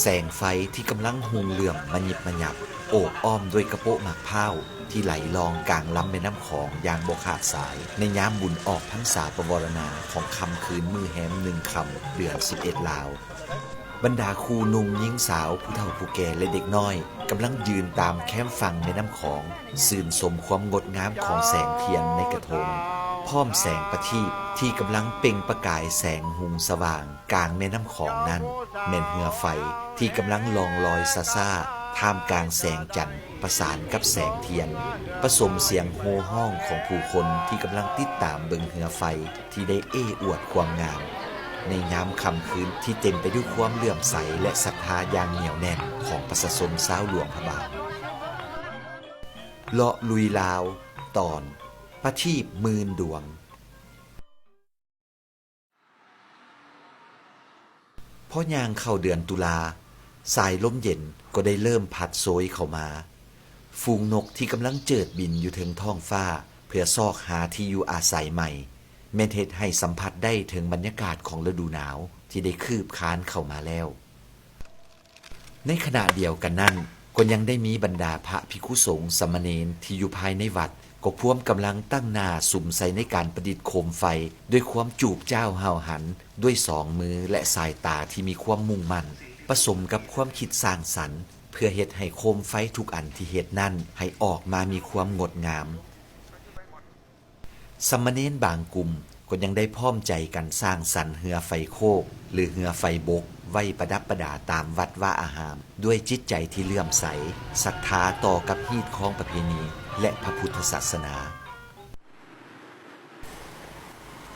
แสงไฟที่กำลังหุงเหลื่อมมะยิบมะยับโอบอ้อมด้วยกระโปะหมากพร้าวที่ไหลลองกลางลำแม่น้ำของอย่างบ่ขาดสายในยามบุญออกพรรษาประวรณาของคำคืนมือแหม1 ค่ำเดือน11 ลาวบรรดาครูหนุ่มหญิงสาวผู้เฒ่าผู้แก่และเด็กน้อยกำลังยืนตามแคมฝั่งแม่น้ำของสื่นสมความงดงามของแสงเทียนในกระทงพร้อมแสงประทีปที่กำลังเปล่งประกายแสงหุงสว่างกลางแม่น้ำของนั้นแม่นเหือไฟที่กำลังลองลอยซ่าท่ามกลางแสงจันทร์ประสานกับแสงเทียนผสมเสียงโห่ห้องของผู้คนที่กำลังติดตามเบิ่งเหือไฟที่ได้อวดความงามในยามค่ำคืนที่เต็มไปด้วยความเลื่อมใสและศรัทธาอย่างเหนียวแน่นของประชาชนชาวหลวงพระบางเลาะลุยลาวตอนประทีปหมื่นดวงพอย่างเข้าเดือนตุลาสายลมเย็นก็ได้เริ่มพัดโซยเข้ามาฝูงนกที่กำลังเจิดบินอยู่ถึงท้องฟ้าเพื่อซอกหาที่อยู่อาศัยใหม่แม้นเฮ็ดให้สัมผัสได้ถึงบรรยากาศของฤดูหนาวที่ได้คืบคลานเข้ามาแล้วในขณะเดียวกันนั้นก็ยังได้มีบรรดาพระภิกขุสงฆ์สามเณรที่อยู่ภายในวัดก็พวมกำลังตั้งหน้าสุมใส่ในการประดิษฐ์โคมไฟด้วยความจูบเจ้าห้าวหันด้วย2 มือและสายตาที่มีความมุ่งมั่นผสมกับความคิดสร้างสรรค์เพื่อเฮ็ดให้โคมไฟทุกอันที่เฮ็ดนั่นให้ออกมามีความงดงามสามเณรบางกลุ่มก็ยังได้พร้อมใจกันสร้างสรรค์เหือไฟโคกหรือเหือไฟบกไว้ประดับประดาตามวัดว่าอารามด้วยจิตใจที่เลื่อมใสศรัทธาต่อกับฮีตของประเพณีและพระพุทธศาสนา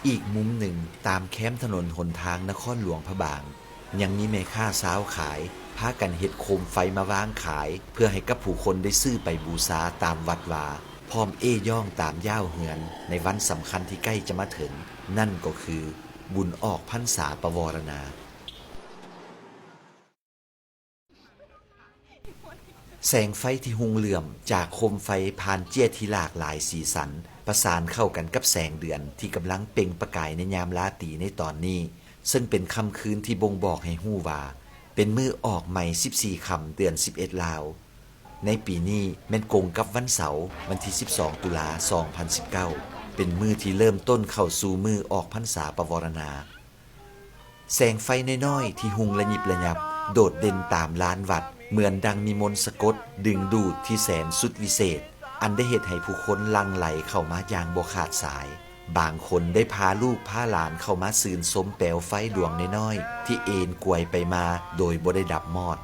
อีกมุมหนึ่งตามแคมถนนหนทางนครหลวงพระบางยังมีแม่ค้าสาวขายพากันเฮ็ดโคมไฟมาวางขายเพื่อให้กับผู้คนได้ซื้อไปบูชาตามวัดวาพร้อมย่องตามย่าวเหือนในวันสำคัญที่ใกล้จะมาถึงนั่นก็คือบุญออกพรรษาประวรณาแสงไฟที่หุงเหลื่อมจากโคมไฟผ่านเจี้ยที่หลากหลายสีสันประสานเข้ากันกับแสงเดือนที่กำลังเปล่งประกายในยามราตรีในตอนนี้ซึ่งเป็นค่ำคืนที่บ่งบอกให้ฮู้ว่าเป็นมื้อออกใหม่14 ค่ำเดือน11 ลาวในปีนี้แม่นกงกับวันเสาร์วันที่12 ตุลา2019เป็นมื้อที่เริ่มต้นเข้าสู่มื้อออกพรรษาประวรณาแสงไฟน้อยๆที่หุงระยิบระยับโดดเด่นตามลานวัดเหมือนดังมีมนต์สะกดดึงดูดที่แสนสุดวิเศษอันได้เฮ็ดให้ผู้คนหลั่งไหลเข้ามาอย่างบ่ขาดสายบางคนได้พาลูกพาหลานเข้ามาสื่นสมแปลวไฟดวงน้อยๆที่เอนกวยไปมาโดยบ่ได้ดับมอด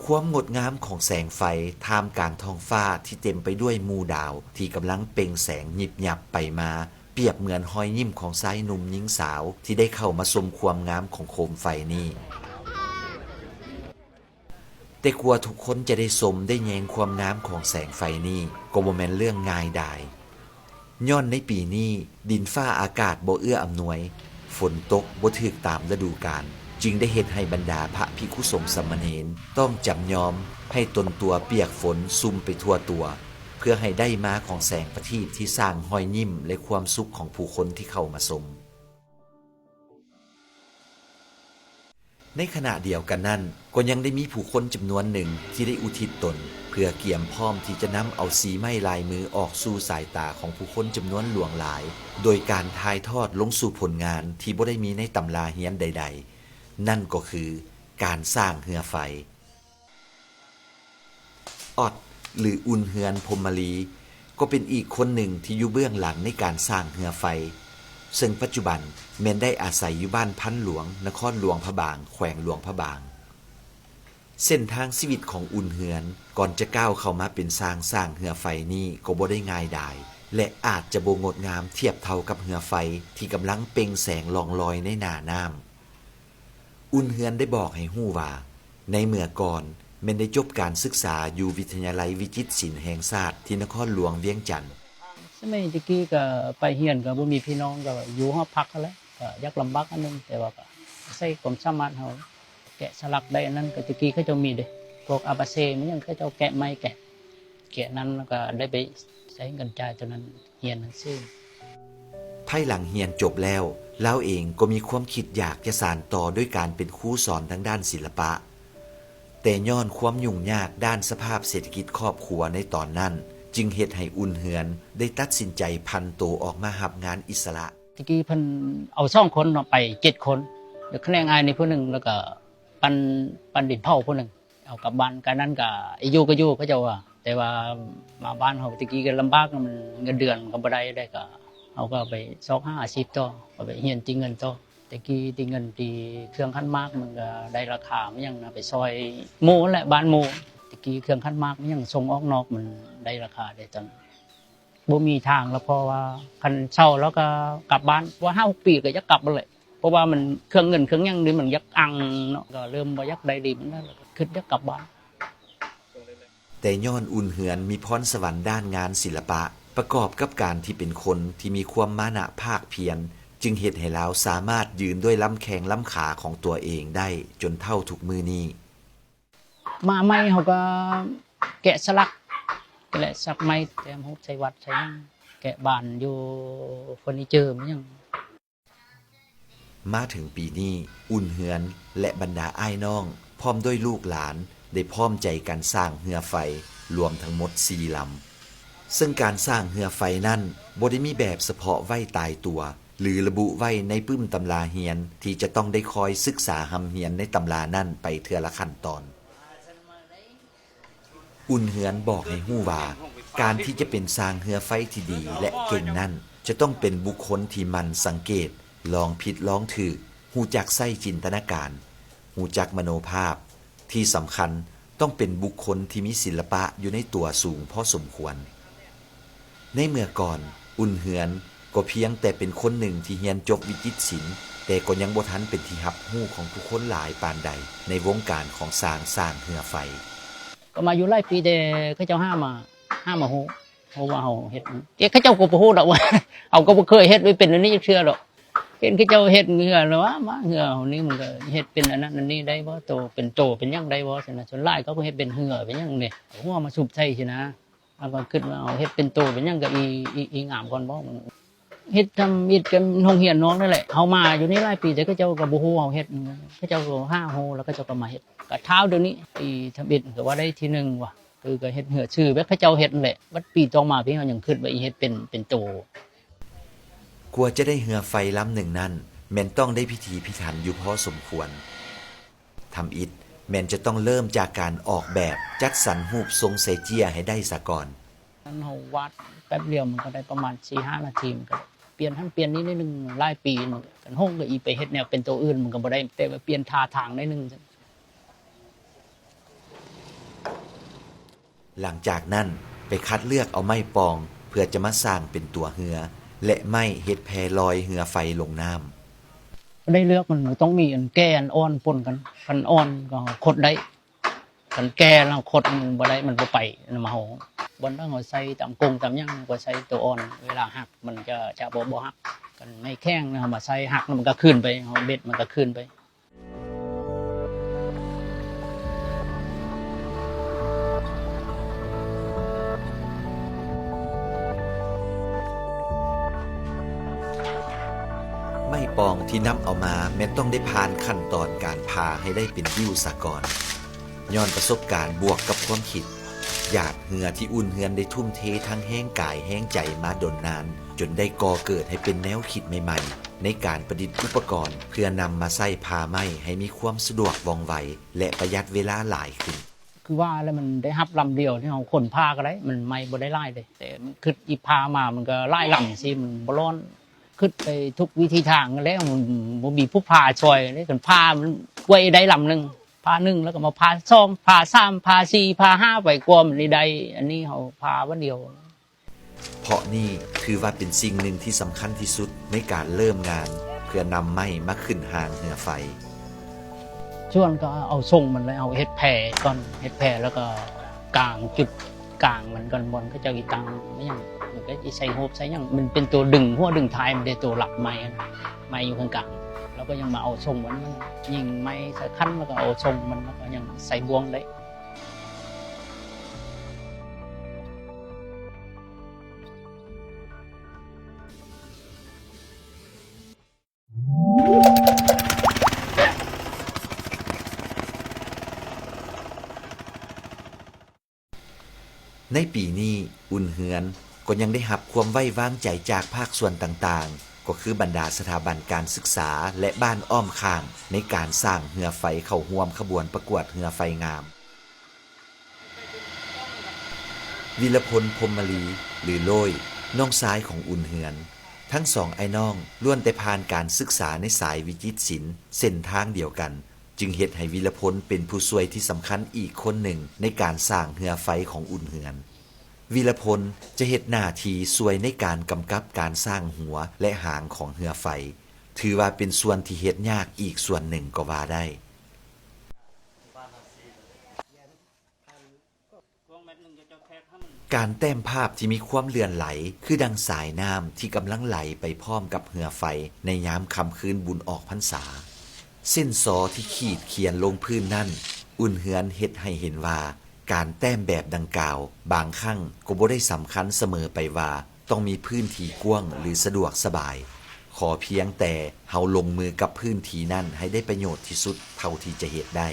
ความงดงามของแสงไฟท่ามกลางท้องฟ้าที่เต็มไปด้วยหมู่ดาวที่กำลังเปล่งแสงยิบยับไปมาเปรียบเหมือนรอยยิ้มของชายหนุ่มหญิงสาวที่ได้เข้ามาชมความงามของโคมไฟนี้แต่กลัวทุกคนจะได้ชมได้แยงความงามของแสงไฟนี้ก็บ่แม่นเรื่องง่ายดายย้อนในปีนี้ดินฟ้าอากาศบ่เอื้ออำนวยฝนตกบ่ถูกตามฤดูกาลจึงได้เฮ็ดให้บรรดาพระภิกขุสงฆ์สามเณรต้องจำยอมให้ตนตัวเปียกฝนซุ่มไปทั่วตัวเพื่อให้ได้มาของแสงประทีปที่สร้างรอยยิ้มและความสุขของผู้คนที่เข้ามาชมในขณะเดียวกันนั้นก็ยังได้มีผู้คนจำนวนหนึ่งที่ได้อุทิศตนเพื่อเกียมพร้อมที่จะนำเอาสีไม้ลายมือออกสู่สายตาของผู้คนจำนวนหลวงหลายโดยการถ่ายทอดลงสู่ผลงานที่บ่ได้มีในตำราเฮียนใดๆนั่นก็คือการสร้างเหือไฟออดหรืออุ่นเฮือนพรหมลีก็เป็นอีกคนหนึ่งที่อยู่เบื้องหลังในการสร้างเหือไฟซึ่งปัจจุบันแม้นได้อาศัยอยู่บ้านพันหลวงนครหลวงพระบางแขวงหลวงพระบางเส้นทางชีวิตของอุ่นเฮือนก่อนจะก้าวเข้ามาเป็นสร้างเหือไฟนี้ก็บ่ได้ง่ายดายและอาจจะบ่งดงามเทียบเท่ากับเหือไฟที่กำลังเปล่งแสงลองลอยในหน้าน้ำอุ่นเฮือนได้บอกให้ฮู้ว่าในเมื่อก่อนแม้นได้จบการศึกษาอยู่วิทยาลัยวิจิตรศิลป์แห่งชาติที่นครหลวงเวียงจันทน์สมัยตะกี้ก็ไปเฮียนก็บ่มีพี่น้องก็อยู่หอพักนั่นแหละก็ยากลำบากอันนึงแต่ว่าก็ใช้ความสามารถเฮาแกะสลักได้อันนั้นก็ตะกี้เขาเจ้ามีเด้พวกอาบาเซมันยังเขาเจ้าแกะไม้แกะนั้นแล้วก็ได้ไปใช้เงินจ่ายจนนั้นเฮียนหนังสือภายหลังเรียนจบแล้วเล่าเองก็มีความคิดอยากจะสานต่อด้วยการเป็นครูสอนทางด้านศิลปะ แต่ย้อนความยุ่งยากด้านสภาพเศรษฐกิจครอบครัวในตอนนั้นจึงเฮ็ดให้อุ่นเหือนได้ตัดสินใจพันตัวออกมารับงานอิสระ ตะกี้เพิ่นเอา2คนเนาะไป7คนเดี๋ยวคะแนนอายนี่ผู้หนึงแล้วก็ปันดินเผาผู้หนึงเอากลับบ้านกันนั้นก็อยู่ก็อยู่เขาเจ้าว่าแต่ว่ามาบ้านเฮาตะกี้ก็ลำบากมันเงินเดือนก็บ่ได้ก็เอาก็ไปซอกหาอาชีพต่อก็ไปเรียนติเงินต่อตะกี้ติเงินที่เครื่องคันมากมันก็ได้ราคามันยังไปซอยหมู่แหละบ้านหมู่ตะกี้เครื่องคันมากมันยังส่งออกนอกมันได้ราคาได้ตอนบ่มีทางแล้วเพราะว่าคันเช่าแล้วก็กลับบ้านว่า 5-6 ปีก็จะกลับบ่เลยเพราะว่ามันเครื่องเงินเครื่องหยังนี่มันยักอังเนาะก็เริ่มบ่อยากได้ดีมันนั่นแหละคิดอยากกลับบ้าน แต่ย้อนอุ่นเหือนมีพรสวรรค์ด้านงานศิลปะประกอบกับการที่เป็นคนที่มีความมานะภาคเพียรจึงเฮ็ดให้ลาวสามารถยืนด้วยลำแข้งลำขาของตัวเองได้จนเท่าทุกมือนี้ มาใหม่เขาก็แกะสลักแหละสักไม้แถมใช้วัดใช้หยังแกะบานอยู่เฟอร์นิเจอร์มันยัง มาถึงปีนี้อุ่นเหือนและบรรดาอ้ายน้องพร้อมด้วยลูกหลานได้พร้อมใจกันสร้างเรือไฟรวมทั้งหมด4 ลำซึ่งการสร้างเรือไฟนั้นบ่ได้มีแบบเฉพาะไว้ตายตัวหรือระบุไว้ในปึ้มตำราเฮียนที่จะต้องได้คอยศึกษาหำเฮียนในตำรานั่นไปเทื่อละขั้นตอนอุ่นเหือนบอกให้ฮู้ว่าการที่จะเป็นสร้างเรือไฟที่ดีและเก่งนั่นจะต้องเป็นบุคคลที่มันสังเกตลองผิดลองถูกฮู้จักใส่จินตนาการฮู้จักมโนภาพที่สำคัญต้องเป็นบุคคลที่มีศิลปะอยู่ในตัวสูงพอสมควรในเมื่อก่อนอุ่นเหือนก็เพียงแต่เป็นคนหนึ่งที่เรียนจบวิจิตรศิลป์แต่ก็ยังบ่ทันเป็นที่รับรู้ของผู้คนหลายปานใดในวงการของสร้างเรือไฟก็มาอยู่หลายปีแต่เขาเจ้าห้ามมาฮู้เพราะว่าเฮาเฮ็ดเขาเจ้าก็บ่ฮู้ดอกว่า เอาก็บ่เคยเฮ็ดไว้เป็นอันนี้จักเทื่อดอกเห็นเขาเจ้าเฮ็ดเหือแล้วว่ามาเหือเฮานี่มันก็เฮ็ดเป็นอันนั้นอันนี้ได้บ่โตเป็นหยังได้บ่ซั่นน่ะส่วนหลายเขาก็เฮ็ดเป็นเหือเป็นหยังนี่หัวมาสุบใส่ซินะแล้วก็คิดว่าเอาเฮ็ดเป็นโตเป็นหยังก็อีงามก่อนบ่มันเฮ็ดทำอิฐกันโรงเรียนน้องนั่นแหละเฮามาอยู่นี่หลายปีแต่เขาเจ้าก็บ่ฮู้เฮาเฮ็ดเขาเจ้าก็หาฮู้แล้วเขาเจ้าก็มาเฮ็ดก็เท้าเดี๋ยวนี้ปีทำอิฐก็ว่าได้ที่1ว่ะคือก็เฮ็ดเหือชื่อแบบเขาเจ้าเฮ็ดนั่นแหละบัดปีต่อมาพี่เฮายังคิดว่าอีเฮ็ดเป็นโตกว่าจะได้เรือไฟลำหนึ่งนั้นแม่นต้องได้พิธีพิถันอยู่พอสมควรทำอิฐแม่นจะต้องเริ่มจากการออกแบบจัดสรรรูปทรงเซเจียให้ได้ซะก่อนนั้นเฮาวัดแป๊บเดียวมันก็ได้ประมาณ 4-5 นาทีมันก็เปลี่ยนหั่นเปลี่ยนนี้นิดนึงหลายปีมันกันห้องก็อีไปเฮ็ดแนวเป็นตัวอื่นมันก็บ่ได้แต่ว่าเปลี่ยนท่าทางนิดนึงหลังจากนั้นไปคัดเลือกเอาไม้ปองเพื่อจะมาสร้างเป็นตัวเรือและไม้เฮ็ดแพลอยเรือไฟลงน้ำได้เลือกมันต้องมีอันแก่อันอ่อนปนกันคันอ่อนก็คดได้คันแก่แล้วคดมันบ่ได้มันบ่ไปนำเฮาบ่ต้องเอาใส่ตามกงตามหยังก็ใส่ตัวอ่อนเวลาหักมันจะบ่หักกันไม่แข็งนะเฮามาใส่หักมันก็ขึ้นไปเฮาเบ็ดมันก็ขึ้นไปไม้ปองที่นำเอามาแม้นต้องได้ผ่านขั้นตอนการพาให้ได้เป็นดิ้วซะก่อนย้อนประสบการณ์บวกกับความคิดหยาดเหงื่อที่อุ่นเหือนได้ทุ่มเททั้งแห้งกายแห้งใจมาดนนานจนได้ก่อเกิดให้เป็นแนวคิดใหม่ๆในการประดิษฐ์อุปกรณ์เพื่อนำมาใส่พาไม้ให้มีความสะดวกว่องไวและประหยัดเวลาหลายขึ้นคือว่าแล้วมันได้รับลำเดียวที่เฮาขนพาก็ได้มันไม่บ่ได้หลายเลยแต่มันคิดอีพามามันก็หลายลำสิมันบ่ร้อนคิดไปทุกวิธีทางแล้วมันบ่มีผู้พาช่วยเลยกันพามันไว้ได้ลำนึงพา1แล้วก็มาพา2พา3พา4พา5ไปกว่ามันได้อันนี้เฮาพาวันเดียวเพราะนี่ถือว่าเป็นสิ่งหนึ่งที่สำคัญที่สุดในการเริ่มงานเพื่อนำไม้มาขึ้นหางเรือไฟส่วนก็เอาส่งมันเลยเอาเฮ็ดแผ่ก่อนเฮ็ดแผ่แล้วก็กลางจุดกลางมันก่อนบนก็จะอีตังไม่ยังมันก็ใส่โฮบใส่ยังมันเป็นตัวดึงหัวดึงท้ายมันได้ตัวหลักไม้อยู่ข้างกลางแล้วก็ยังมาเอาส่งมันยิงไม้ใส่คันแล้วก็เอาส่งมันแล้วก็ยังใส่บ่วงได้ ในปีนี้อุ่นเหือนก็ยังได้รับความไว้วางใจจากภาคส่วนต่างๆก็คือบรรดาสถาบันการศึกษาและบ้านอ้อมข้างในการสร้างเหือไฟเข้าร่วมขบวนประกวดเหือไฟงามวีรพลพรหมลีหรือโลยน้องชายของอุ่นเหือนทั้งสองไอ้น้องล้วนแต่ผ่านการศึกษาในสายวิจิตรศิลป์เส้นทางเดียวกันจึงเฮ็ดให้วีรพลเป็นผู้ช่วยที่สำคัญอีกคนหนึ่งในการสร้างเหือไฟของอุ่นเหือนวีรพลจะเฮ็ดหน้าที่ช่วยในการกำกับการสร้างหัวและหางของเหือไฟถือว่าเป็นส่วนที่เฮ็ดยากอีกส่วนหนึ่งก็ว่าได้การแต้มภาพที่มีความเลื่อนไหลคือดังสายน้ำที่กำลังไหลไปพร้อมกับเหือไฟในยามค่ำคืนบุญออกพรรษาเส้นซอที่ขีดเขียนลงพื้นนั่นอุ่นเหือนเฮ็ดให้เห็นว่าการแต้มแบบดังกล่าวบางครั้งก็บ่ได้สำคัญเสมอไปว่าต้องมีพื้นที่กว้างหรือสะดวกสบายขอเพียงแต่เฮาลงมือกับพื้นที่นั้นให้ได้ประโยชน์ที่สุดเท่าที่จะเฮ็ดได้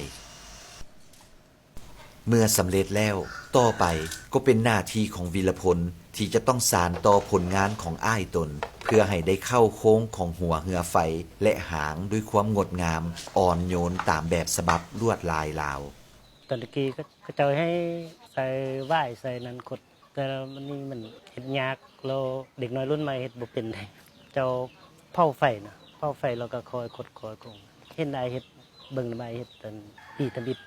เมื่อสำเร็จแล้วต่อไปก็เป็นหน้าที่ของวีรพลที่จะต้องสานต่อผลงานของอ้ายตนเพื่อให้ได้เข้าโค้งของหัวเหือไฟและหางด้วยความงดงามอ่อนโยนตามแบบฉบับลวดลายลาวตอนกี้ก็จะให้ใส่ไหว้ใส่นันกดแต่มันนี่มันเห็ดยากเราเด็กน้อยรุ่นใหม่เห็ดบ่เป็นได้เจ้าเผาไฟนะเผาไฟเราก็คอยกดคอยกงเห็นได้เห็ดเบิ่งได้เห็ดตอนปีตะบิด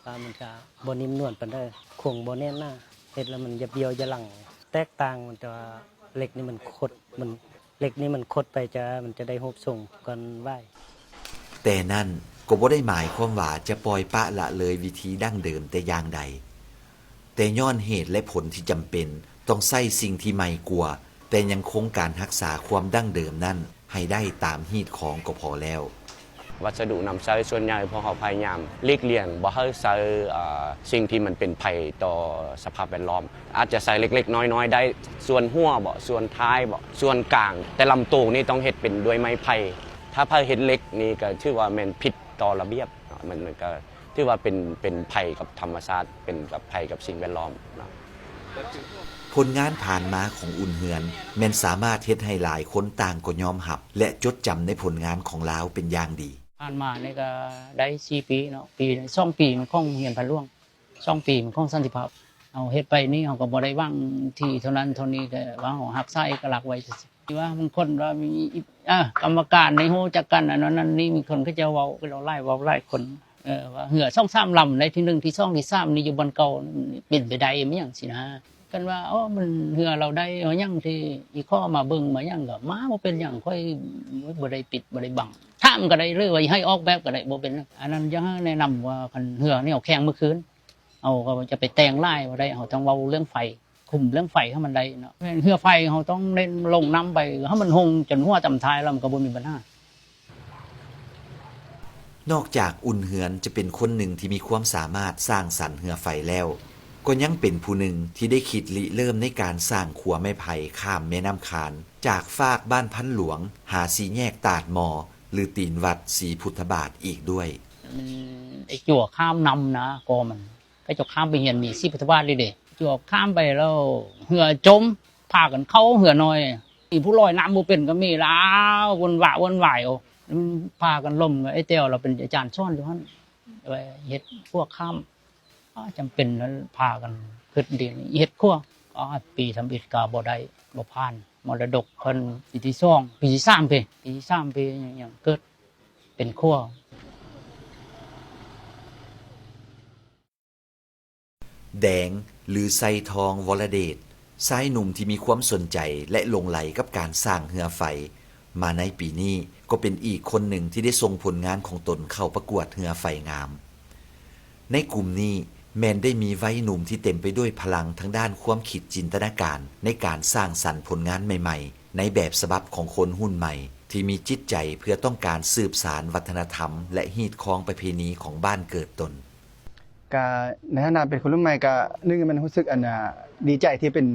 ว่ามันจะบ่นิ่มนวลปานใดคงบ่แน่นหน้าเห็ดแล้วมันจะเบี้ยวจะหลังแตกต่างมันจะเหล็กนี่มันคดมันเหล็กนี่มันคดไปมันจะได้รูปทรงก่อนไหว้แต่นั่นก็บ่ได้หมายความว่าจะปล่อยปะละเลยวิธีดั้งเดิมแต่อย่างใดแต่ย้อนเหตุและผลที่จำเป็นต้องใส่สิ่งที่ใหม่กว่าแต่ยังคงการรักษาความดั้งเดิมนั่นให้ได้ตามฮีตของก็พอแล้ววัสดุนำใช้ส่วนใหญ่พอเขาพยายามเลีกเลี่ยงบ่ให้ใช้สิ่งที่มันเป็นภัยต่อสภาพแวดล้อมอาจจะใส่เล็กๆน้อยๆได้ส่วนหัวบ่ส่วนท้ายบ่ส่วนกลางแต่ลำตัวนี่ต้องเฮ็ดเป็นด้วยไม้ไผ่ถ้าไผ่เฮ็ดเล็กนี่ก็ถือว่าแม่นผิดต่อระเบียบมันก็ถือว่าเป็นภัยกับธรรมชาติเป็นกับภัยกับสิ่งแวดล้อมนะผลงานผ่านมาของอุ่นเหือนแม่นสามารถเฮ็ดให้หลายคนต่างก็ยอมรับและจดจำในผลงานของลาวเป็นอย่างดีผ่านมานี่ก็ได้4ปีเนาะปี2ปีมันของเฮียนพะล่วง2ปีมันของสันติภาพเอาเฮ็ดไปนี่เฮาก็บ่ได้วางที่เท่านั้นเท่านี้แต่ว่าเฮารับใช้เอกลักษณ์ไว้ที่ว่าบางคนว่ามีกรรมการในฮู้จักกันอันนั้นนี่มีคนก็จะเว้าเราไล่คนว่าเหือ2-3ลำในที่1ที่2ที่3นี่อยู่บนเก่าเป็นไปได้มั้ยหยังสินะกันว่ามันเหือเราได้ยังที่อีข้อมาเบิ่งมายังก็มาบ่เป็นหยังค่อยบ่ได้ปิดบ่ได้บังถามก็ได้หรือว่าให้ออกแบบก็ได้บ่เป็นอันนั้นยังแนะนำว่าคันเหือนี่เอาแข็งเมื่อคืนเอาก็จะไปแต่งลายบ่ได้เฮาต้องเว้าเรื่องไฟคุมเรื่องไฟให้มันได้เนาะเหือไฟเฮาต้องเน้นลงน้ำไปให้มันหงจนหัวจำท้ายแล้วมันก็บ่มีปัญหานอกจากอุ่นเหือนจะเป็นคนหนึ่งที่มีความสามารถสร้างสรรค์เหือไฟแล้วก็ยังเป็นผู้หนึ่งที่ได้คิดริเริ่มในการสร้างขัวไม้ไผ่ข้ามแม่น้ำคานจากฟากบ้านพันหลวงหาสีแยกตาดมอหรือตีนวัดสีพุทธบาทอีกด้วยไอ้จั่วข้ามนำนะก็มันก็จะข้ามไปเฮียนนี่สีพุทธบาทเลยเด้จั่วข้ามไปแล้วเหือจมพากันเข้าเหือน้อยมีผู้ลอยน้ำบ่เป็นก็มีแล้ววนวายพากันล่มไอ้เต้วเราเป็นอาจารย์สอนอยู่หั่นไว้เฮ็ดพวกข้ามจำเป็นนั้นพากันขึ้นดินเฮ็ดขั้วปีทำอิฐกาบ่ได้บ่ผ่านมรดกเพิ่นปีที่2ปีที่3ปีอย่างเกิดเป็นขั้วแดงหรือไซทองวรเดชชายหนุ่มที่มีความสนใจและหลงใหลกับการสร้างเหือไฟมาในปีนี้ก็เป็นอีกคนหนึ่งที่ได้ส่งผลงานของตนเข้าประกวดเหือไฟงามในกลุ่มนี้แมนได้มีวัยหนุ่มที่เต็มไปด้วยพลังทั้งด้านความคิดจินตนาการในการสร้างสรรค์ผลงานใหม่ๆในแบบฉบับของคนรุ่นใหม่ที่มีจิตใจเพื่อต้องการสืบสานวัฒนธรรมและฮีตคองประเพณีของบ้านเกิดตนก็ในฐานะเป็นคนรุ่นใหม่ก็นึกมันรู้สึกดีใจที่เป็น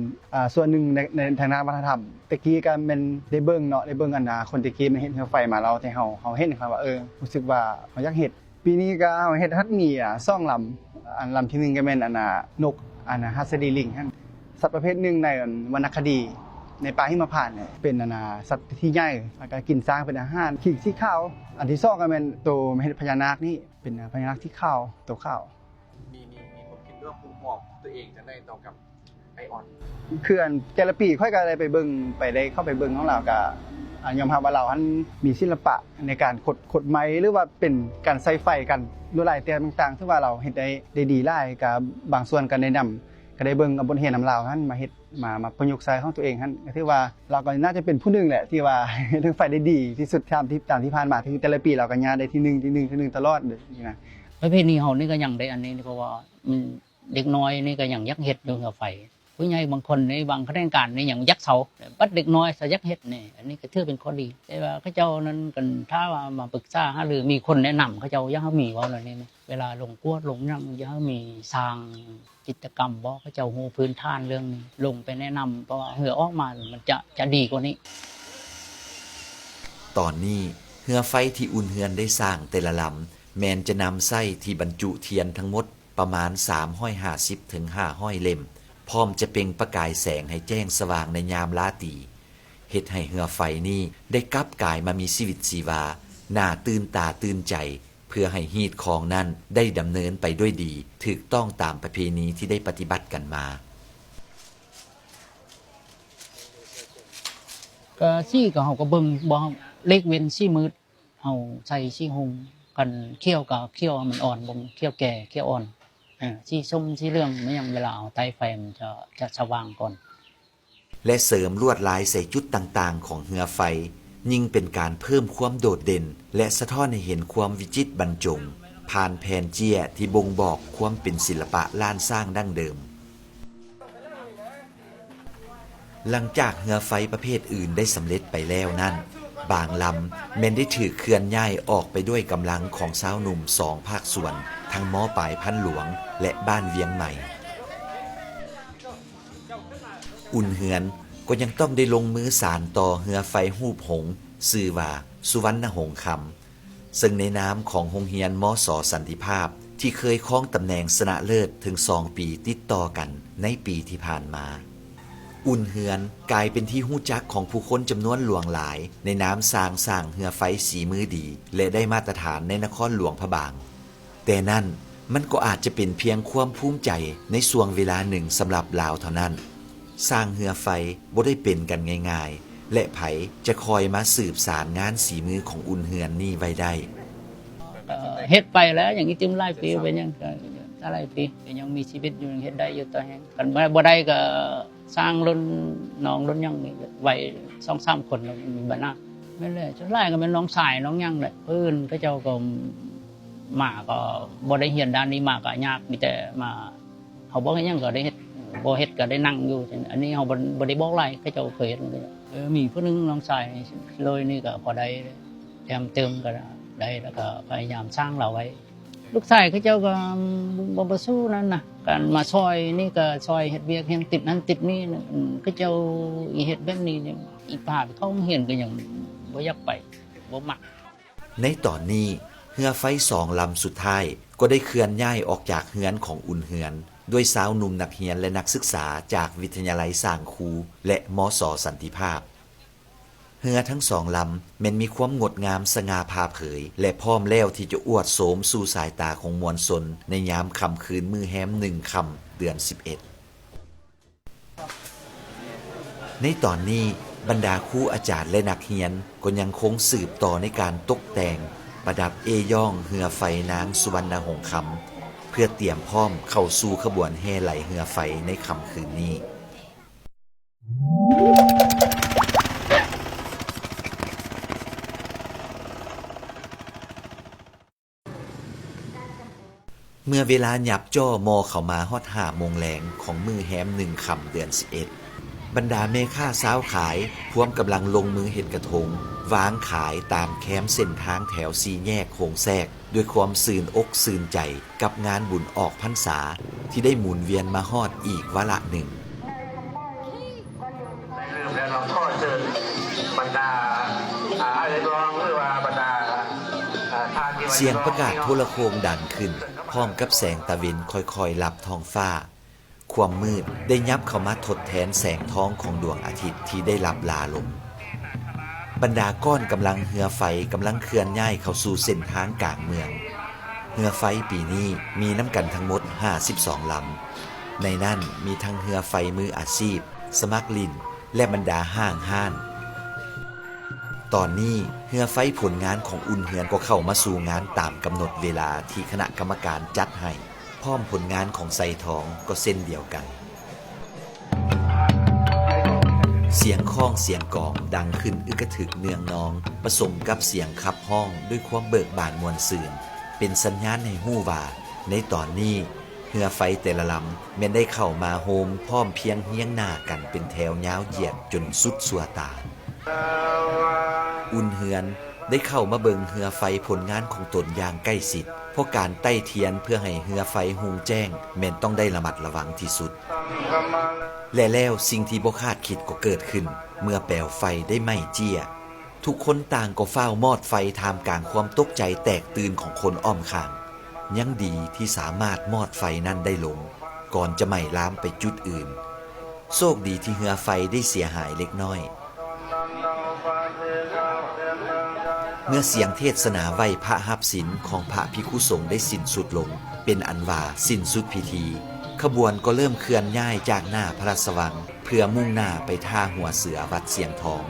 ส่วนหนึ่งในทางด้านวัฒนธรรมตะกี้ก็แม่นได้เบิ่งเนาะได้เบิ่งคนตะกี้มันเฮ็ดเฮือไฟมาเราที่เฮาเห็นครับว่ารู้สึกว่าเฮาอยากเฮ็ดปีนี้ก็เฮาเฮ็ดฮัดมี2ลำอันลำที่1ก็แม่นนกฮัสดีลิง สัตว์ประเภทหนึ่งในวรรณคดีในป่าหิมพานต์เนี่ยเป็นสัตว์ที่ใหญ่แล้วก็กินสร้างเป็นอาหารขีกสีขาวอันที่2ก็เป็นตัวมเหพญานาคนี่เป็นพญานาคที่ขาวตัวขาว มีคนคิดว่าภูมิหมอกตัวเองจะได้ต่อกับไอออน คืออันแต่ละปีค่อยก็ได้ไปเบิ่งไปได้เข้าไปเบิ่งของเราก็ยอมรับว่าเราอันมีศิลปะในการขดไม้หรือว่าเป็นการใส่ไฟกันลวดลายแต่ต่างๆที่ว่าเราเฮ็ดได้ดีหลายก็บางส่วนก็แนะนำก็ได้เบิ่งบนเฮ็ดนำลาวหั่นมาเฮ็ดมาประยุกต์ใช้ของตัวเองหั่นก็ถือว่าเราก็น่าจะเป็นผู้หนึงแหละที่ว่า เรื่องไฟได้ดีที่สุดตามที่ผ่านมาคือแต่ละปีเราก็ญาได้ที่1ตลอดเลยนี่นะ ประเพณีเฮานี่ก็ยังได้อันนี้เพราะว่ามันเด็กน้อยนี่ก็ยังยักเฮ็ดอยู่กับไฟผู้ใหญ่บางคนในบางคณะการนี่ยังยักเสาบัดเด็กน้อยสยักเฮ็ดนี่อันนี้ก็ถือเป็นข้อดีแต่ว่าเขาเจ้านั้นกันถ้าว่ามาปรึกษาหรือมีคนแนะนำเขาเจ้ายังมีเว้าแล้วนี่เวลาลงกวดลงยังยังมีสร้างกิจกรรมบ่เขาเจ้าฮู้พื้นฐานเรื่องนี้ลงไปแนะนำเพราะว่าเหือออกมามันจะดีกว่านี้ตอนนี้เรือไฟที่อุ่นเฮือนได้สร้างแต่ละลำแมนจะนำไส้ที่บรรจุเทียนทั้งหมดประมาณ350ถึง500เล่มพร้อมจะเปล่งประกายแสงให้แจ้งสว่างในยามราตรีเฮ็ดให้เรือไฟนี้ได้กลับกายมามีชีวิตชีวาน่าตื่นตาตื่นใจเพื่อให้ฮีตของนั้นได้ดำเนินไปด้วยดีถูกต้องตามประเพณีที่ได้ปฏิบัติกันมาก็ซี่ก็เฮาก็เบิ่งบ่เล็กเว้นซี่มืดเฮาใส่ซี่หงกันเคี่ยวก็เคี่ยวมันอ่อนบ่เคี่ยวแก่เคี่ยวอ่อนซี่ส้มซี่เหลืองมันยังเวลาเอาใต้ไฟมันจะสว่างก่อนและเสริมลวดลายใส่จุดต่างๆของเรือไฟยิ่งเป็นการเพิ่มความโดดเด่นและสะท้อนให้เห็นความวิจิตรบรรจงผ่านแผนเจียที่บ่งบอกความเป็นศิลปะล้านสร้างดั้งเดิมหลังจากเรือไฟประเภทอื่นได้สำเร็จไปแล้วนั้นบางลำแม้นได้ถือเคลื่อนย้ายออกไปด้วยกำลังของสาวหนุ่ม2ภาคส่วนทั้งม้อปลายพันหลวงและบ้านเวียงใหม่อุ่นเฮือนก็ยังต้องได้ลงมือสานต่อเรือไฟหูปหงส์ชื่อว่าสุวรรณหงส์คำซึ่งในนามของโรงเรียนมส.สันติภาพที่เคยครองตำแหน่งชนะเลิศถึง2ปีติดต่อกันในปีที่ผ่านมาอุ่นเฮือนกลายเป็นที่หู้จักของผู้คนจำนวนหลวงหลายในน้ำสร้างเรือไฟสีมือดีและได้มาตรฐานในนครหลวงพระบางแต่นั่นมันก็อาจจะเป็นเพียงความภูมิใจในช่วงเวลาหนึ่งสำหรับลาวเท่านั้นสร้างเรือไฟบ่ได้เป็นกันง่ายๆและไผจะคอยมาสืบสารงานสีมือของอุ่นเฮือนนี่ไว้ได้เฮ็ดไปแล้วอย่างนี้จึงหลายปีเป็นยังหลายปียังมีชีวิตอยู่เฮ็ดได้อยู่ต่อแฮงกันบ่ได้ก็สร้างรุ่นน้องรุ่นยังนี่ไว้ 2-3 คนมีบัดนะแม่นเลยจนหลายก็เป็นน้องชายน้องยังแหละเพิ่นเขาเจ้าก็มาก็บ่ได้เรียนด้านนี้มาก็ยากมีแต่มาเฮาบ่ให้ยังก็ได้เฮ็ดบ่เฮ็ดก็ได้นั่งอยู่อันนี้เฮาบ่ได้บอกหลายเขาเจ้าเคยเฮ็ดมีผู้นึงน้องชายเลยนี่ก็พอได้แถมเติมก็ได้แล้วก็พยายามสร้างเราไว้ลูกชายเขาเจ้าก็บ่สู้นั่นน่ะการมาซอยนี่ก็ซอยเฮ็ดเวียกแห่งติดนั้นติดนี้เขาเจ้าอีเฮ็ดแบบนี้อีภาพเขาเห็นก็ยังบ่อยากไปบ่มักในตอนนี้เรือไฟ2ลำสุดท้ายก็ได้เคลื่อนย้ายออกจากเฮือนของอุ่นเฮือนด้วยสาวหนุ่มนักเรียนและนักศึกษาจากวิทยาลัยสร้างครูและมส.สันติภาพเรือทั้ง2ลำแม้นมีความงดงามสง่าผ่าเผยและพร้อมแล้วที่จะอวดโสมสู่สายตาของมวลชนในยามค่ำคืนมือแฮม1ค่ำเดือน11ในตอนนี้บรรดาครูอาจารย์และนักเรียนก็ยังคงสืบต่อในการตกแต่งประดับเอย่องเรือไฟนางสุวรรณหงส์คำเพื่อเตรียมพร้อมเข้าสู่ขบวนแห่ไหลเรือไฟในค่ำคืนนี้เมื่อเวลาหยับจ้อมอเข้ามาฮอด5 โมงแลงของมือแฮม1ค่ำเดือน11บรรดาแม่ค้าสาวขายพร้อมกำลังลงมือเฮ็ดกระทงวางขายตามแคมป์เส้นทางแถว4แยกโคงแทรกด้วยความซื่นอกซื่นใจกับงานบุญออกพรรษาที่ได้หมุนเวียนมาฮอดอีกวาระหนึ่งแล้วเราก็เชิญบรรดาอะไรรองหรือว่าบรรดาเสียงประกาศโทรโคงดังขึ้นพร้อมกับแสงตะเวนค่อยๆลับท้องฟ้า ความมืดได้ยับเข้ามาทดแทนแสงทองของดวงอาทิตย์ที่ได้ลับลาลงบรรดาก้อนกำลังเหือไฟกำลังเคลื่อนย้ายเข้าสู่เส้นทางกลางเมืองเหือไฟปีนี้มีน้ำกันทั้งหมด52ลำในนั้นมีทั้งเหือไฟมืออาชีพสมัครลินและบรรดาห้านตอนนี้เหือไฟผลงานของอุ่นเหือนก็เข้ามาสู่งานตามกำหนดเวลาที่คณะกรรมการจัดให้พร้อมผลงานของไซทองก็เส้นเดียวกันเสียงค้องเสียงกองดังขึ้นอึกกระถึกเนืองนองผสมกับเสียงขับห้องด้วยความเบิกบานมวลซื่นเป็นสัญญาณให้ฮู้ว่าในตอนนี้เรือไฟแต่ละลำแม้นได้เข้ามาโฮมพร้อมเพียงเฮียงหน้ากันเป็นแถวยาวเหยียดจนสุดสัวตาอุ่นเหือนได้เข้ามาเบิงเรือไฟผลงานของตนอย่างใกล้ชิดเพราะการใต้เทียนเพื่อให้เรือไฟหุงแจ้งแม้นต้องได้ระมัดระวังที่สุดและแล้วสิ่งที่บ่คาดคิดก็เกิดขึ้นเมื่อแปลวไฟได้ไหม้เจี้ยทุกคนต่างก็เฝ้ามอดไฟท่ามกลางความตกใจแตกตื่นของคนอ้อมข้างยังดีที่สามารถมอดไฟนั้นได้ลงก่อนจะไหม้ลามไปจุดอื่นโชคดีที่เรือไฟได้เสียหายเล็กน้อยเมื่อเสียงเทศนาไหว้พระหับศีลของพระภิกขุสงฆ์ได้สิ้นสุดลงเป็นอันว่าสิ้นสุดพิธีขบวนก็เริ่มเคลื่อนย้ายจากหน้าพระราชวังเพื่อมุ่งหน้าไปท่าหัวเสือวัดเสียงทอง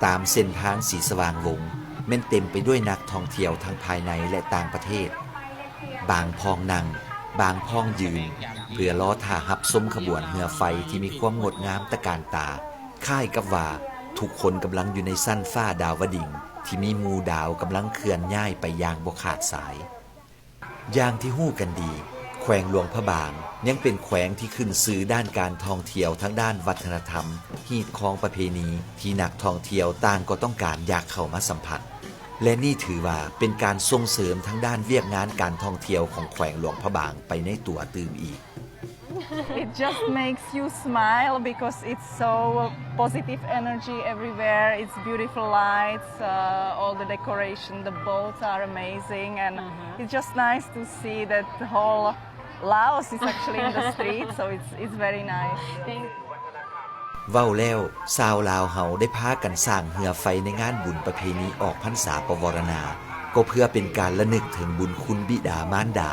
ตามเส้นทางสีสว่างวงแม่นเต็มไปด้วยนักท่องเที่ยวทั้งภายในและต่างประเทศบางพองนั่งบางพองยืนเพื่อล้อท่าหับส้มขบวนเรือไฟที่มีความงดงามตะการตาคล้ายกับว่าทุกคนกำลังอยู่ในสั้นฟ้าดาวดิ่งที่มีหมู่ดาวกำลังเคลื่อนย้ายไปอย่างบ่ขาดสายอย่างที่ฮู้กันดีแขวงหลวงพระบางยังเป็นแขวงที่ขึ้นชื่อด้านการท่องเที่ยวทั้งด้านวัฒนธรรมฮีตของประเพณีที่นักท่องเที่ยวต่างก็ต้องการอยากเข้ามาสัมผัสและนี่ถือว่าเป็นการส่งเสริมทั้งด้านเวียกงานการท่องเที่ยวของแขวงหลวงพระบางไปในตัวตื่มอีกIt just makes you smile because it's so positive energy everywhere. It's beautiful lights, all the decoration, the boats are amazing, and it's just nice to see that the whole Laos is actually in the street, so it's very nice. เว้าแล้วชาวลาวเฮาได้พากันสร้างเรือไฟในงานบุญประเพณีออกพรรษาปวารณาก็เพื่อเป็นการระลึกถึงบุญคุณบิดามารดา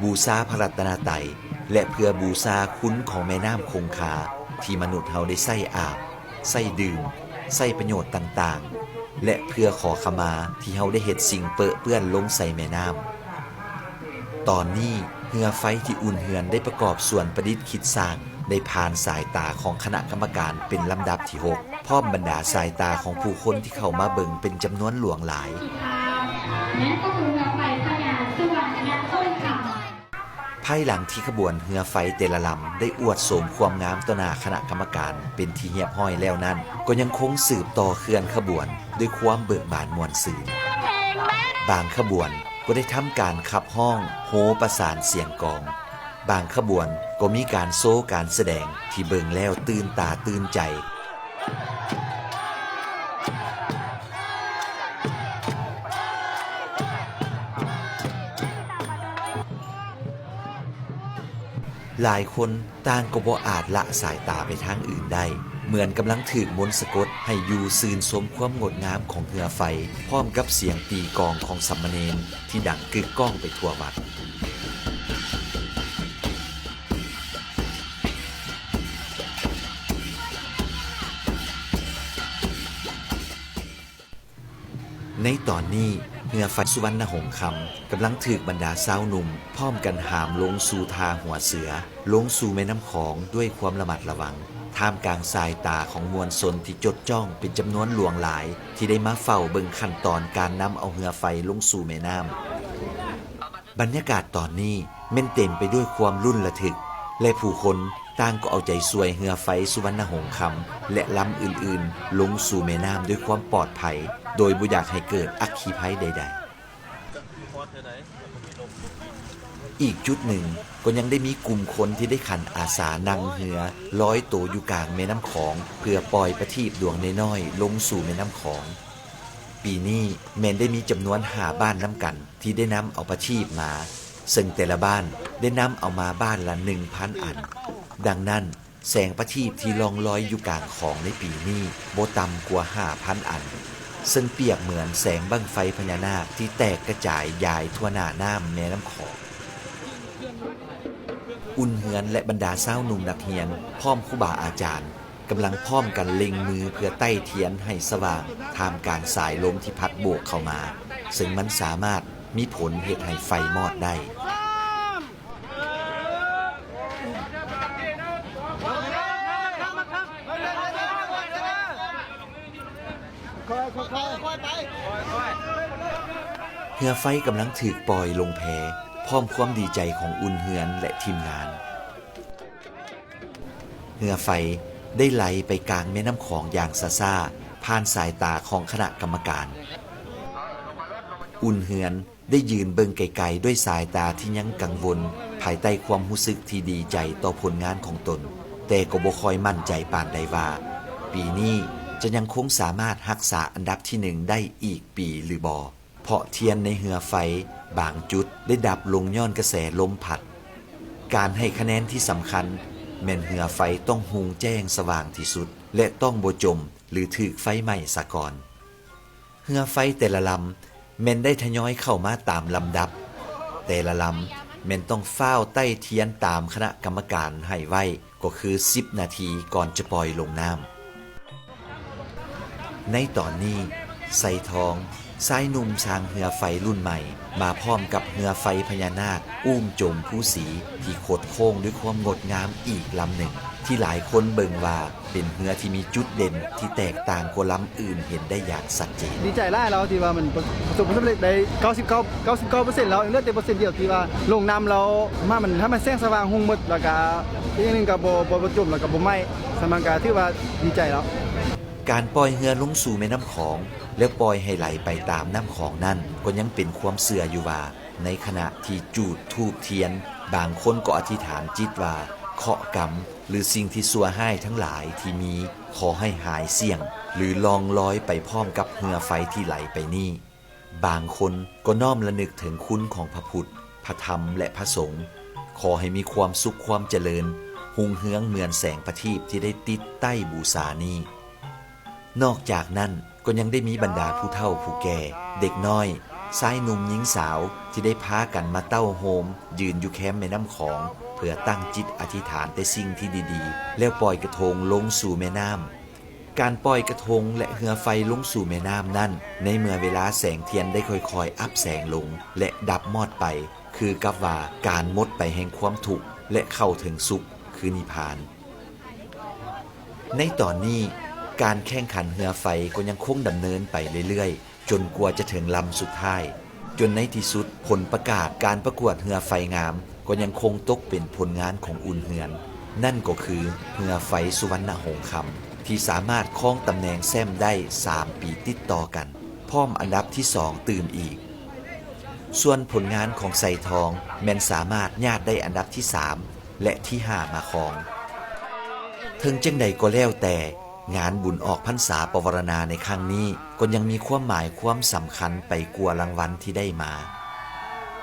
บูชาพระรัตนตรัยและเพื่อบูชาคุณของแม่น้ำคงคาที่มนุษย์เฮาได้ใช้อาบใช้ดื่มใช้ประโยชน์ต่างๆและเพื่อขอขมาที่เฮาได้เฮ็ดสิ่งเปื้อนลงใส่แม่น้ำตอนนี้เรือไฟที่อุ่นเหือนได้ประกอบส่วนประดิษฐ์คิดสร้างได้ผ่านสายตาของคณะกรรมการเป็นลำดับที่6พร้อมบรรดาสายตาของผู้คนที่เข้ามาเบิ่งเป็นจำนวนหลวงหลายภายหลังที่ขบวนเรือไฟแต่ละลำได้อวดโสมความงามต่อหน้าคณะกรรมการเป็นที่เหียบห้อยแล้วนั้นก็ยังคงสืบต่อเคลื่อนขบวนด้วยความเบิกบานมวลซื่นบางขบวนก็ได้ทำการขับห้องโหประสานเสียงกองบางขบวนก็มีการโซ่การแสดงที่เบิ่งแล้วตื่นตาตื่นใจหลายคนต่างก็บ่อาจละสายตาไปทางอื่นได้เหมือนกำลังถูกมนต์สะกดให้อยู่ซื่นสมความงดงามของเรือไฟพร้อมกับเสียงตีกลองของสามเณรที่ดังกึกก้องไปทั่ววัดในตอนนี้เรือไฟสุวรรณหงส์คำกำลังถูกบรรดาสาวหนุ่มพร้อมกันหามลงสู่ท่าหัวเสือลงสู่แม่น้ำของด้วยความระมัดระวังท่ามกลางสายตาของมวลชนที่จดจ้องเป็นจำนวนหลวงหลายที่ได้มาเฝ้าเบิ่งขั้นตอนการนำเอาเรือไฟลงสู่แม่น้ำบรรยากาศตอนนี้แม่นเต็มไปด้วยความรุ่นระทึกและผู้คนต่างก็เอาใจช่วยเรือไฟสุวรรณหงส์คำและลำอื่นๆลงสู่แม่น้ำด้วยความปลอดภัยโดยบ่อยากให้เกิดอัคคีภัยใดๆอีกจุดหนึ่งก็ยังได้มีกลุ่มคนที่ได้ขันอาสานั่งเรือร้อยตัวอยู่กลางแม่น้ำของเพื่อปล่อยประทีปดวงน้อยๆลงสู่แม่น้ำของปีนี้แม่นได้มีจำนวน5บ้านน้ำกันที่ได้นำเอาประทีปมา ซึ่งแต่ละบ้านได้นำเอามาบ้านละ 1,000 อันดังนั้นแสงประทีปที่ลองลอยอยู่กลางของในปีนี้บ่ต่ำกว่า 5,000 อันซึ่งเปรียบเหมือนแสงบั้งไฟพญานาคที่แตกกระจายยายทั่วหน้าน้ำแม่น้ำของอุ่นเฮือนและบรรดาเศร้าหนุ่มนักเรียนพร้อมครูบาอาจารย์กำลังพร้อมกันเล็งมือเพื่อใต้เทียนให้สว่างท่ามกลางสายลมที่พัดโบกเข้ามาซึ่งมันสามารถมีผลเฮ็ดให้ไฟมอดได้เรือไฟกำลังถูกปล่อยลงแพพร้อมความดีใจของอุ่นเฮือนและทีมงานเรือไฟได้ไหลไปกลางแม่น้ำของอย่างซ่าๆผ่านสายตาของคณะกรรมการอุ่นเฮือนได้ยืนเบิ่งไกลๆด้วยสายตาที่ยังกังวลภายใต้ความรู้สึกที่ดีใจต่อผลงานของตนแต่ก็บ่ค่อยมั่นใจปานใดว่าปีนี้จะยังคงสามารถรักษาอันดับที่1ได้อีกปีหรือบ่เพราะเทียนในเรือไฟบางจุดได้ดับลงย้อนกระแสลมพัดการให้คะแนนที่สำคัญแม่นเรือไฟต้องหุงแจ้งสว่างที่สุดและต้องบ่จมหรือถูกไฟไหม้ซะก่อนเรือไฟแต่ละลำแม่นได้ทยอยเข้ามาตามลำดับแต่ละลำแม่นต้องเฝ้าใต้เทียนตามคณะกรรมการให้ไว้ก็คือ10 นาทีก่อนจะปล่อยลงน้ำในตอนนี้ไสทองชายหนุ่มช้างเรือไฟรุ่นใหม่มาพร้อมกับเรือไฟพญานาคอุ้มจมผู้สีที่โคดโค้งด้วยความงดงามอีกลำหนึ่งที่หลายคนเบิ่งว่าเป็นเรือที่มีจุดเด่นที่แตกต่างกว่าลำอื่นเห็นได้อย่างชัดเจนดีใจหลายแล้วที่ว่ามันประสบความสำเร็จได้99% แล้วเหลือแต่เปอร์เซ็นต์เดียวที่ว่าลงน้ำแล้วมามันถ้ามันแสงสว่างหุ่งหมดแล้วก็อีกนึงก็บ่จมแล้วก็บ่ไหม้สมันก็ถือว่าดีใจแล้วการปล่อยเรือลงสู่แม่น้ำของแล้วปล่อยให้ไหลไปตามน้ำของนั่นก็ยังเป็นความเสื่ออยู่ว่าในขณะที่จูดธูปเทียนบางคนก็อธิษฐานจิตว่าเคราะห์กรรมหรือสิ่งที่ชั่วร้ายทั้งหลายที่มีขอให้หายเสี่ยงหรือลองลอยไปพร้อมกับเรือไฟที่ไหลไปนี่บางคนก็น้อมระลึกถึงคุณของพระพุทธพระธรรมและพระสงฆ์ขอให้มีความสุขความเจริญหุ่งเฮืองเหมือนแสงประทีปที่ได้ติดใต้บูชานี้นอกจากนั้นก็ยังได้มีบรรดาผู้เฒ่าผู้แก่เด็กน้อยชายหนุ่มหญิงสาวที่ได้พากันมาเต้าโฮมยืนอยู่แคมป์แม่น้ำของเพื่อตั้งจิตอธิษฐานแต่สิ่งที่ดีๆแล้วปล่อยกระทงลงสู่แม่น้ำการปล่อยกระทงและเรือไฟลงสู่แม่น้ำนั่นในเมื่อเวลาแสงเทียนได้ค่อยๆอับแสงลงและดับมอดไปคือกับว่าการหมดไปแห่งความทุกข์และเข้าถึงสุขคือนิพพานในตอนนี้การแข่งขันเรือไฟก็ยังคงดำเนินไปเรื่อยๆจนกว่าจะถึงลำสุดท้ายจนในที่สุดผลประกาศการประกวดเรือไฟงามก็ยังคงตกเป็นผลงานของอุ่นเฮือนนั่นก็คือเรือไฟสุวรรณหงส์คำที่สามารถครองตำแหน่งแซมได้3 ปีติดต่อกันพร้อมอันดับที่2ตื่มอีกส่วนผลงานของไสทองแม่นสามารถญาติได้อันดับที่3และที่5มาครองถึงจังใดก็แล้วแต่งานบุญออกพรรษาปวารณาในครั้งนี้ก็ยังมีความหมายความสำคัญไปกว่ารางวัลที่ได้มา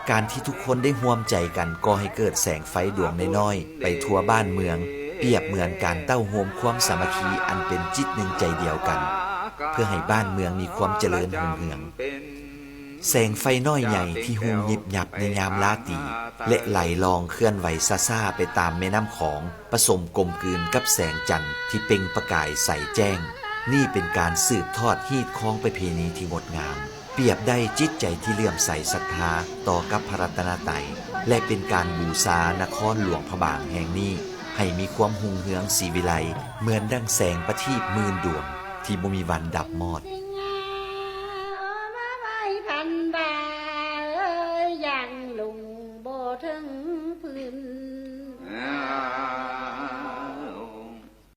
การที่ทุกคนได้ร่วมใจกันก่อให้เกิดแสงไฟดวงน้อยๆไปทั่วบ้านเมืองเปรียบเหมือนการเต้าโฮมความสามัคคีอันเป็นจิตหนึ่งใจเดียวกันเพื่อให้บ้านเมืองมีความเจริญรุ่งเรืองแสงไฟน้อยใหญ่ที่หุงยิบหยับในยามราตรีและไหลลองเคลื่อนไหวซ่าๆไปตามแม่น้ำของผสมกลมกลืนกับแสงจันทร์ที่เปล่งประกายใสแจ้งนี่เป็นการสืบทอดฮีตคล้องประเพณีที่งดงามเปรียบได้จิตใจที่เลื่อมใสศรัทธาต่อกับพระรัตนตรัยและเป็นการบูชานครหลวงพระบางแห่งนี้ให้มีความหุ่งเฮืองศรีวิไลเหมือนดั่งแสงประทีปหมื่นดวงที่บ่มีวันดับมอดอย่างลุงโบถึงพื้น